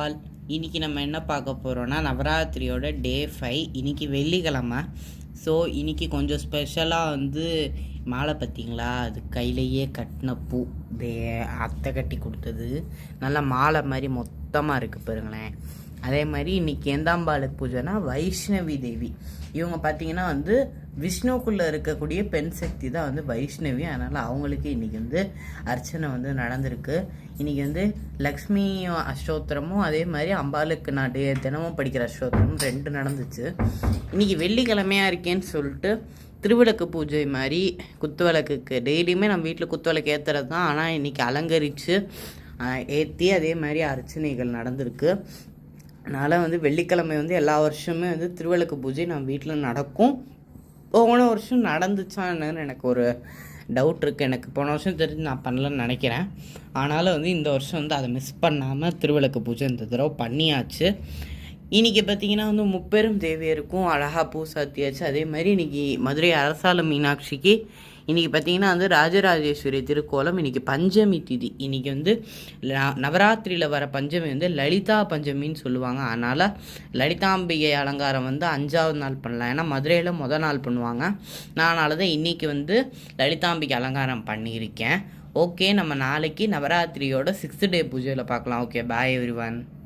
All. இன்றைக்கி நம்ம என்ன பார்க்க போகிறோன்னா நவராத்திரியோட டே 5. இன்றைக்கி வெள்ளிக்கிழமை. ஸோ இன்றைக்கி கொஞ்சம் ஸ்பெஷலாக மாலை பார்த்திங்களா, அது கையிலையே கட்டின பூ, அத்தை கட்டி கொடுத்தது. நல்லா மாலை மாதிரி மொத்தமாக இருக்குது பாருங்களேன். அதே மாதிரி இன்றைக்கி எந்தாம்பாளுக்கு பூஜைனா வைஷ்ணவி தேவி. இவங்க பார்த்திங்கன்னா விஷ்ணுக்குள்ளே இருக்கக்கூடிய பெண் சக்தி தான் வைஷ்ணவி. அதனால் அவங்களுக்கு இன்றைக்கி அர்ச்சனை நடந்திருக்கு. இன்றைக்கி லக்ஷ்மி அஷ்டோத்திரமும் அதே மாதிரி அம்பாளுக்கு நான் தினமும் படிக்கிற அஷ்டோத்திரமும் 2 நடந்துச்சு. இன்றைக்கி வெள்ளிக்கிழமையாக இருக்கேன்னு சொல்லிட்டு திருவிளக்கு பூஜை மாதிரி குத்துவிளக்குக்கு டெய்லியுமே நம்ம வீட்டில் குத்துவிளக்கு ஏற்றுறது தான். ஆனால் இன்றைக்கி அலங்கரித்து ஏற்றி அதே மாதிரி அர்ச்சனைகள் நடந்திருக்கு. அதனால் வெள்ளிக்கிழமை எல்லா வருஷமே திருவிளக்கு பூஜை நம்ம வீட்டில் நடக்கும். போன வருஷம் நடந்துச்சான்னு எனக்கு ஒரு டவுட் இருக்குது. எனக்கு போன வருஷம் தெரிஞ்சு நான் பண்ணலன்னு நினைக்கிறேன். ஆனாலும் இந்த வருஷம் அதை மிஸ் பண்ணாமல் திருவிளக்கு பூஜை இந்த தடவை பண்ணியாச்சு. இன்றைக்கி பார்த்திங்கன்னா முப்பெரும் தேவியருக்கும் அழகாக பூ சாத்தியாச்சு. அதே மாதிரி இன்றைக்கி மதுரை அரசால மீனாட்சிக்கு இன்றைக்கி பார்த்திங்கன்னா ராஜராஜேஸ்வரி திருக்கோலம். இன்றைக்கி பஞ்சமி திதி. இன்றைக்கி நவராத்திரியில் வர பஞ்சமி லலிதா பஞ்சமின்னு சொல்லுவாங்க. அதனால் லலிதாம்பிகை அலங்காரம் 5ஆவது நாள் பண்ணலாம். ஏன்னா மதுரையில் முதல் நாள் பண்ணுவாங்க. நான் அதனால தான் இன்றைக்கி லலிதாம்பிகை அலங்காரம் பண்ணியிருக்கேன். ஓகே, நம்ம நாளைக்கு நவராத்திரியோட 6th டே பூஜையில் பார்க்கலாம். ஓகே, பாய் எவ்ரிவன்.